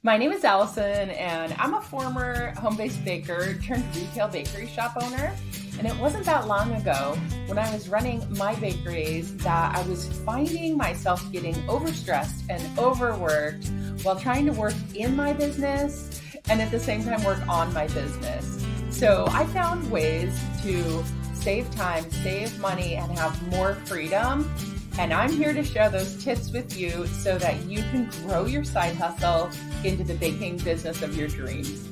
My name is Allison, and I'm a former home based baker turned retail bakery shop owner. And it wasn't that long ago when I was running my bakeries that I was finding myself getting overstressed and overworked while trying to work in my business and at the same time work on my business. So I found ways to save time, save money, and have more freedom. And I'm here to share those tips with you so that you can grow your side hustle into the baking business of your dreams.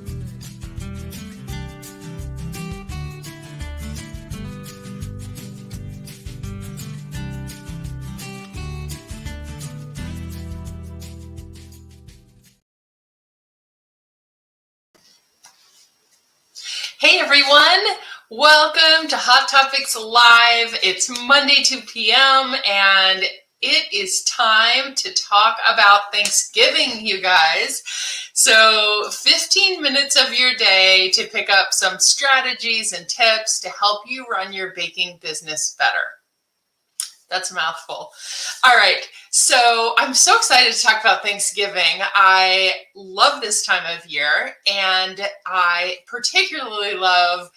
Hey everyone, welcome to Hot Topics Live. It's Monday 2 p.m. and it is time to talk about Thanksgiving, you guys. So 15 minutes of your day to pick up some strategies and tips to help you run your baking business better. That's a mouthful. All right, so I'm so excited to talk about Thanksgiving. I love this time of year, and I particularly love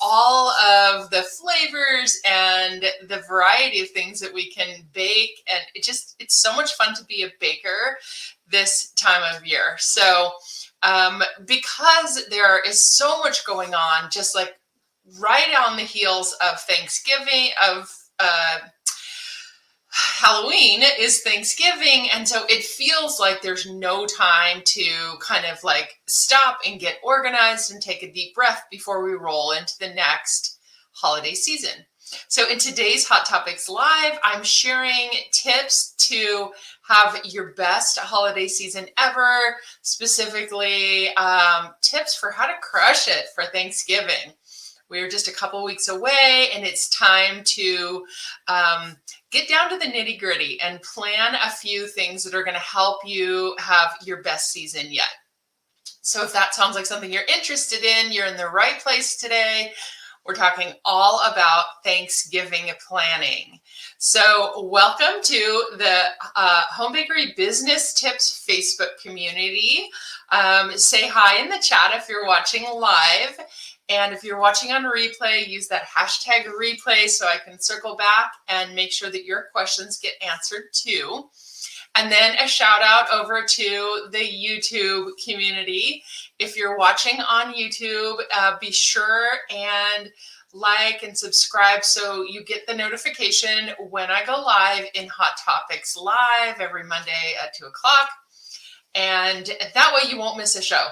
all of the flavors and the variety of things that we can bake. And it's so much fun to be a baker this time of year. So because there is so much going on, just like right on the heels of Thanksgiving, Halloween is Thanksgiving, and so it feels like there's no time to kind of like stop and get organized and take a deep breath before we roll into the next holiday season. So in today's Hot Topics Live, I'm sharing tips to have your best holiday season ever, specifically tips for how to crush it for Thanksgiving. We're just a couple weeks away, and it's time to get down to the nitty gritty and plan a few things that are going to help you have your best season yet. So if that sounds like something you're interested in, you're in the right place today. We're talking all about Thanksgiving planning. So welcome to the Home Bakery Business Tips Facebook community. Say hi in the chat if you're watching live. And if you're watching on replay, use that hashtag replay so I can circle back and make sure that your questions get answered too. And then a shout out over to the YouTube community. If you're watching on YouTube, be sure and like and subscribe so you get the notification when I go live in Hot Topics Live every Monday at 2 o'clock. And that way you won't miss a show.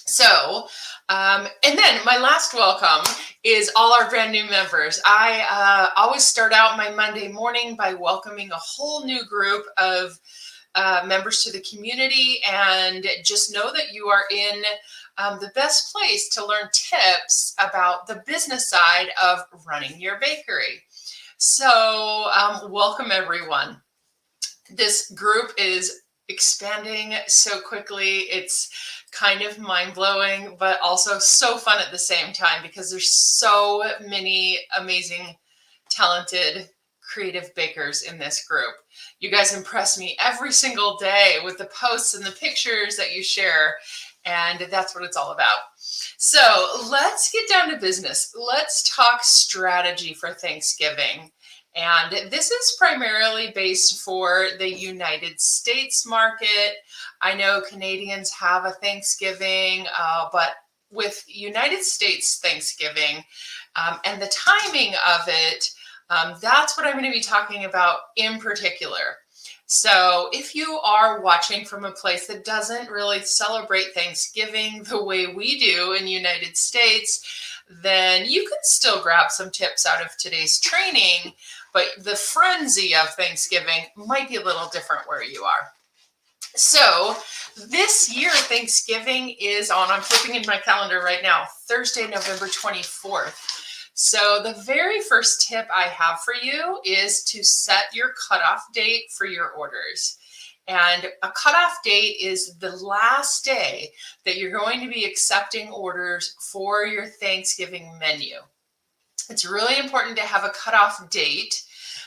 So, and then my last welcome is all our brand new members. I always start out my Monday morning by welcoming a whole new group of members to the community, and just know that you are in the best place to learn tips about the business side of running your bakery. So, welcome everyone. This group is expanding so quickly. It's kind of mind-blowing, but also so fun at the same time because there's so many amazing, talented, creative bakers in this group. You guys impress me every single day with the posts and the pictures that you share, and that's what it's all about. So let's get down to business. Let's talk strategy for Thanksgiving. And this is primarily based for the United States market. I know Canadians have a Thanksgiving, but with United States Thanksgiving and the timing of it, that's what I'm going to be talking about in particular. So if you are watching from a place that doesn't really celebrate Thanksgiving the way we do in the United States, then you can still grab some tips out of today's training, but the frenzy of Thanksgiving might be a little different where you are. So this year, Thanksgiving is on, I'm flipping in my calendar right now, Thursday, November 24th. So the very first tip I have for you is to set your cutoff date for your orders. And a cutoff date is the last day that you're going to be accepting orders for your Thanksgiving menu. It's really important to have a cutoff date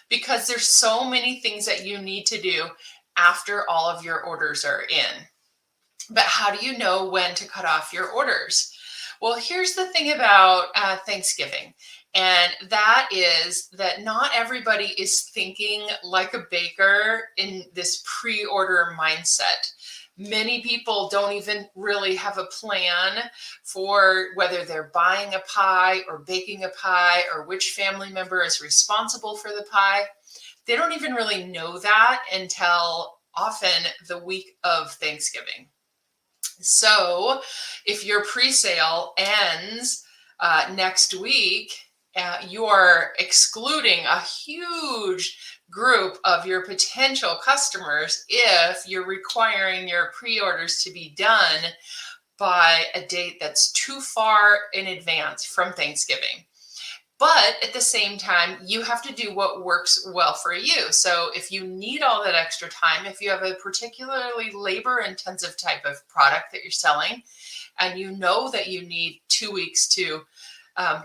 because there's so many things that you need to do after all of your orders are in. But how do you know when to cut off your orders? Well, here's the thing about Thanksgiving, and that is that not everybody is thinking like a baker in this pre-order mindset. Many people don't even really have a plan for whether they're buying a pie or baking a pie or which family member is responsible for the pie. They don't even really know that until often the week of Thanksgiving. So if your pre-sale ends next week, you are excluding a huge group of your potential customers if you're requiring your pre-orders to be done by a date that's too far in advance from Thanksgiving. But at the same time, you have to do what works well for you. So if you need all that extra time, if you have a particularly labor intensive type of product that you're selling, and you know that you need 2 weeks to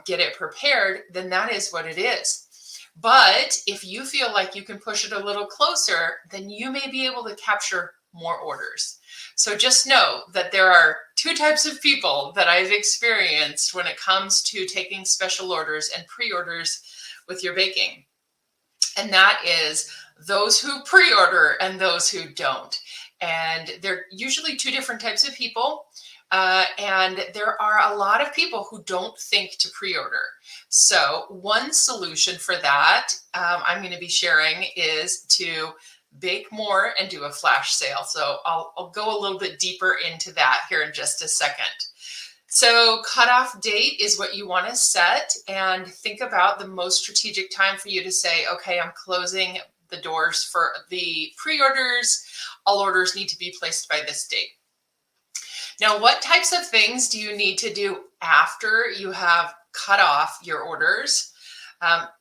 get it prepared, then that is what it is. But if you feel like you can push it a little closer, then you may be able to capture more orders. So just know that there are two types of people that I've experienced when it comes to taking special orders and pre-orders with your baking. And that is those who pre-order and those who don't. And they're usually two different types of people. And there are a lot of people who don't think to pre-order. So one solution for that I'm going to be sharing is to bake more and do a flash sale. So I'll go a little bit deeper into that here in just a second. So cutoff date is what you want to set, and think about the most strategic time for you to say, okay, I'm closing the doors for the pre-orders. All orders need to be placed by this date. Now, what types of things do you need to do after you have cut off your orders?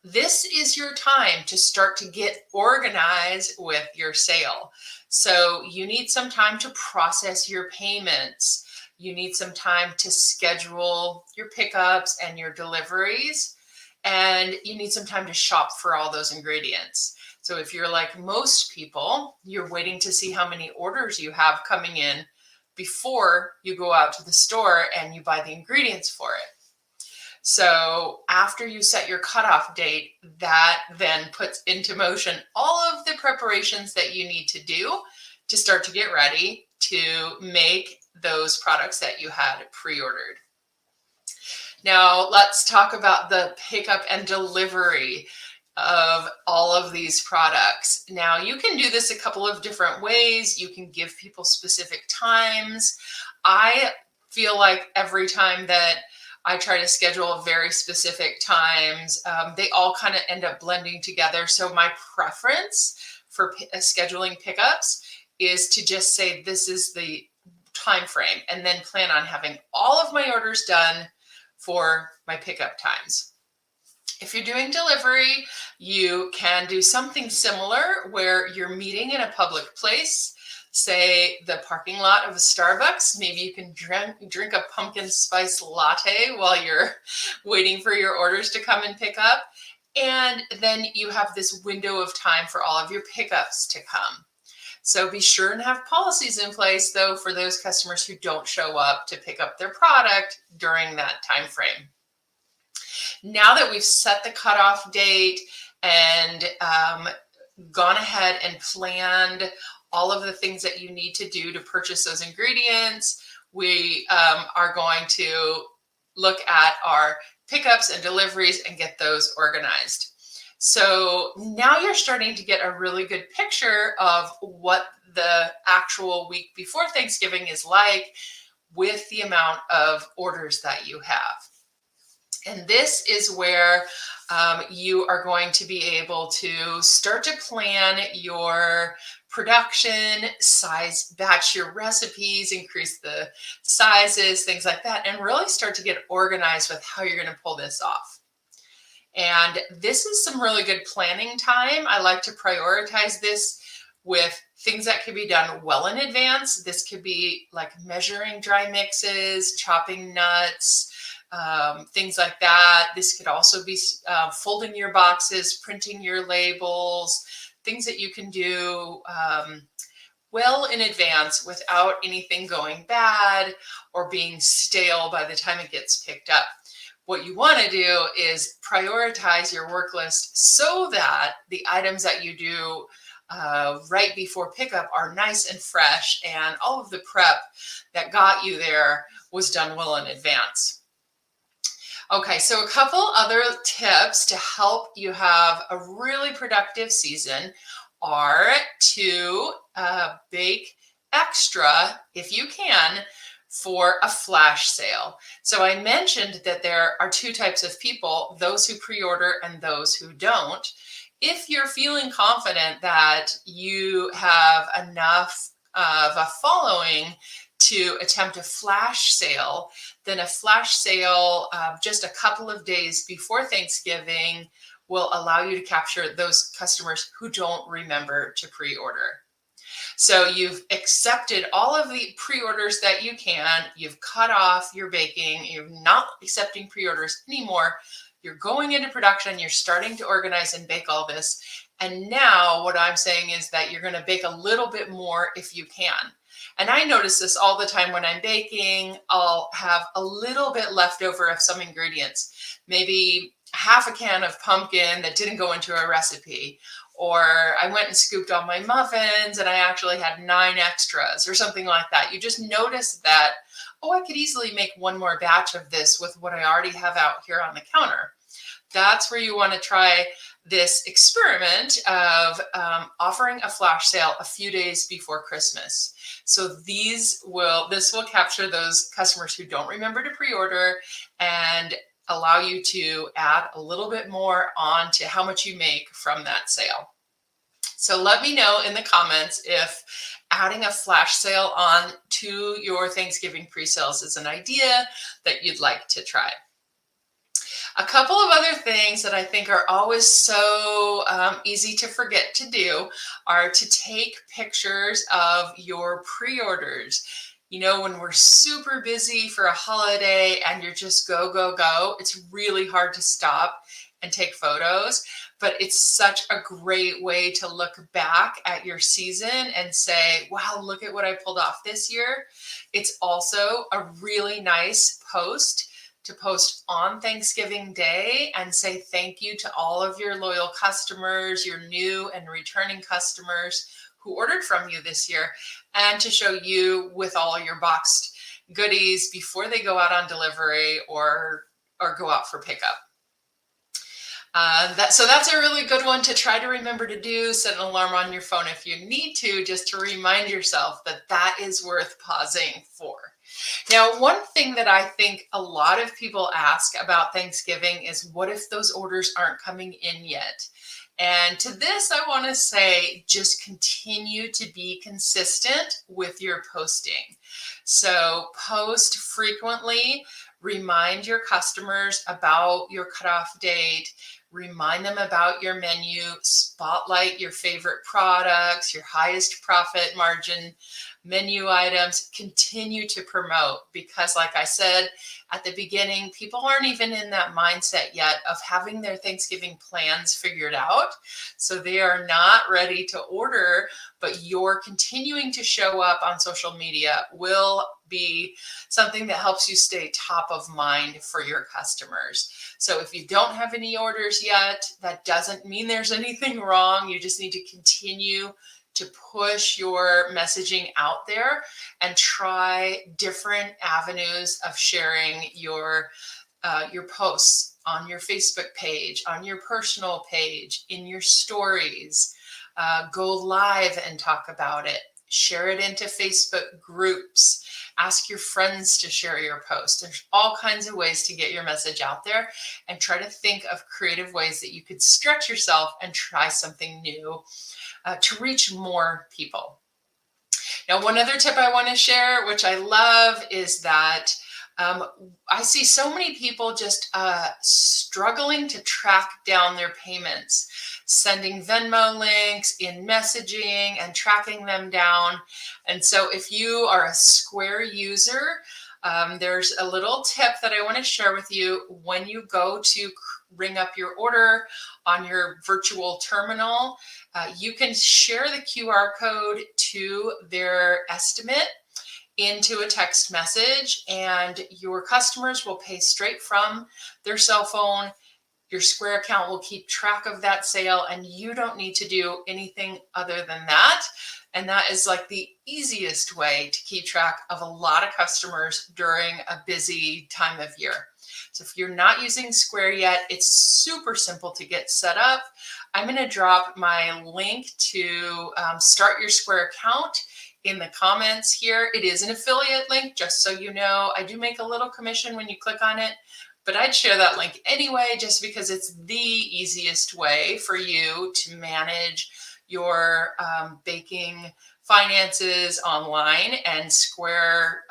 This is your time to start to get organized with your sale. So you need some time to process your payments. You need some time to schedule your pickups and your deliveries. And you need some time to shop for all those ingredients. So if you're like most people, you're waiting to see how many orders you have coming in before you go out to the store and you buy the ingredients for it. So after you set your cutoff date, that then puts into motion all of the preparations that you need to do to start to get ready to make those products that you had pre-ordered. Now let's talk about the pickup and delivery of all of these products. Now you can do this a couple of different ways. You can give people specific times. I feel like every time that I try to schedule very specific times, they all kind of end up blending together. So my preference for scheduling pickups is to just say this is the time frame and then plan on having all of my orders done for my pickup times. If you're doing delivery, you can do something similar where you're meeting in a public place, say the parking lot of a Starbucks. Maybe you can drink a pumpkin spice latte while you're waiting for your orders to come and pick up. And then you have this window of time for all of your pickups to come. So be sure and have policies in place, though, for those customers who don't show up to pick up their product during that time frame. Now that we've set the cutoff date and gone ahead and planned all of the things that you need to do to purchase those ingredients, we are going to look at our pickups and deliveries and get those organized. So now you're starting to get a really good picture of what the actual week before Thanksgiving is like with the amount of orders that you have. And this is where you are going to be able to start to plan your production, batch your recipes, increase the sizes, things like that, and really start to get organized with how you're going to pull this off. And this is some really good planning time. I like to prioritize this with things that can be done well in advance. This could be like measuring dry mixes, chopping nuts, things like that. This could also be folding your boxes, printing your labels, things that you can do well in advance without anything going bad or being stale by the time it gets picked up. What you want to do is prioritize your work list so that the items that you do right before pickup are nice and fresh, and all of the prep that got you there was done well in advance. Okay, so a couple other tips to help you have a really productive season are to bake extra, if you can, for a flash sale. So I mentioned that there are two types of people, those who pre-order and those who don't. If you're feeling confident that you have enough of a following to attempt a flash sale, then a flash sale just a couple of days before Thanksgiving will allow you to capture those customers who don't remember to pre-order. So you've accepted all of the pre-orders that you can, you've cut off your baking, you're not accepting pre-orders anymore, you're going into production, you're starting to organize and bake all this. And now what I'm saying is that you're going to bake a little bit more if you can. And I notice this all the time when I'm baking. I'll have a little bit left over of some ingredients, maybe half a can of pumpkin that didn't go into a recipe, or I went and scooped all my muffins and I actually had 9 extras or something like that. You just notice that, oh, I could easily make one more batch of this with what I already have out here on the counter. That's where you want to try this experiment of offering a flash sale a few days before Christmas. So this will capture those customers who don't remember to pre-order and allow you to add a little bit more on to how much you make from that sale. So let me know in the comments if adding a flash sale on to your Thanksgiving pre-sales is an idea that you'd like to try. A couple of other things that I think are always so easy to forget to do are to take pictures of your pre-orders. You know, when we're super busy for a holiday and you're just go, go, go, it's really hard to stop and take photos. But it's such a great way to look back at your season and say, wow, look at what I pulled off this year. It's also a really nice post to post on Thanksgiving Day and say thank you to all of your loyal customers, your new and returning customers who ordered from you this year, and to show you with all your boxed goodies before they go out on delivery or go out for pickup. So that's a really good one to try to remember to do. Set an alarm on your phone if you need to, just to remind yourself that that is worth pausing for. Now, one thing that I think a lot of people ask about Thanksgiving is, what if those orders aren't coming in yet? And to this, I want to say, just continue to be consistent with your posting. So post frequently, remind your customers about your cutoff date, remind them about your menu, spotlight your favorite products, your highest profit margin menu items, continue to promote, because like I said at the beginning, people aren't even in that mindset yet of having their Thanksgiving plans figured out. So they are not ready to order, but your continuing to show up on social media will be something that helps you stay top of mind for your customers. So if you don't have any orders yet, that doesn't mean there's anything wrong. You just need to continue to push your messaging out there and try different avenues of sharing your posts on your Facebook page, on your personal page, in your stories. Go live and talk about it. Share it into Facebook groups. Ask your friends to share your post. There's all kinds of ways to get your message out there, and try to think of creative ways that you could stretch yourself and try something new to reach more people. Now, one other tip I want to share, which I love, is that I see so many people just struggling to track down their payments, sending Venmo links in messaging and tracking them down. And so if you are a Square user, there's a little tip that I want to share with you. When you go to ring up your order on your virtual terminal, you can share the QR code to their estimate into a text message, and your customers will pay straight from their cell phone. Your Square account will keep track of that sale, and you don't need to do anything other than that. And that is like the easiest way to keep track of a lot of customers during a busy time of year. So if you're not using Square yet, it's super simple to get set up. I'm going to drop my link to start your Square account in the comments here. It is an affiliate link, just so you know. I do make a little commission when you click on it, but I'd share that link anyway, just because it's the easiest way for you to manage your baking finances online, and Square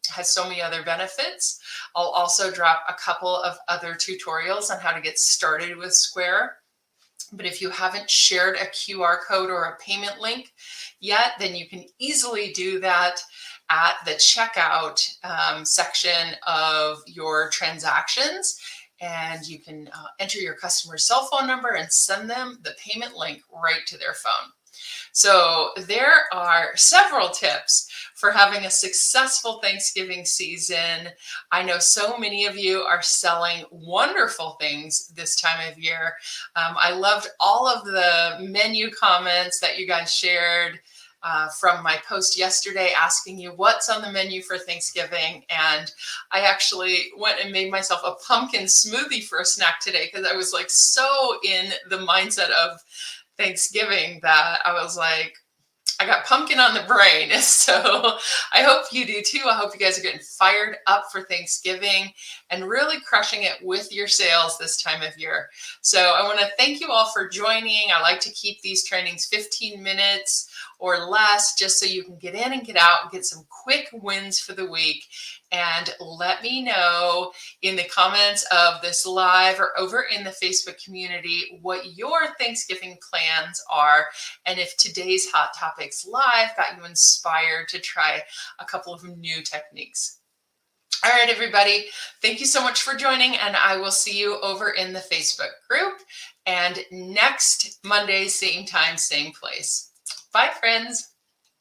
has so many other benefits. I'll also drop a couple of other tutorials on how to get started with Square. But if you haven't shared a QR code or a payment link yet, then you can easily do that at the checkout section of your transactions. And you can enter your customer's cell phone number and send them the payment link right to their phone. So there are several tips for having a successful Thanksgiving season. I know so many of you are selling wonderful things this time of year. I loved all of the menu comments that you guys shared from my post yesterday asking you what's on the menu for Thanksgiving. And I actually went and made myself a pumpkin smoothie for a snack today, because I was like so in the mindset of Thanksgiving that I was like, I got pumpkin on the brain. So I hope you do too. I hope you guys are getting fired up for Thanksgiving and really crushing it with your sales this time of year. So I want to thank you all for joining. I like to keep these trainings 15 minutes or less, just so you can get in and get out and get some quick wins for the week. And let me know in the comments of this live or over in the Facebook community what your Thanksgiving plans are, and if today's Hot Topics Live got you inspired to try a couple of new techniques. All right, everybody, thank you so much for joining, and I will see you over in the Facebook group. And next Monday, same time, same place. Bye, friends.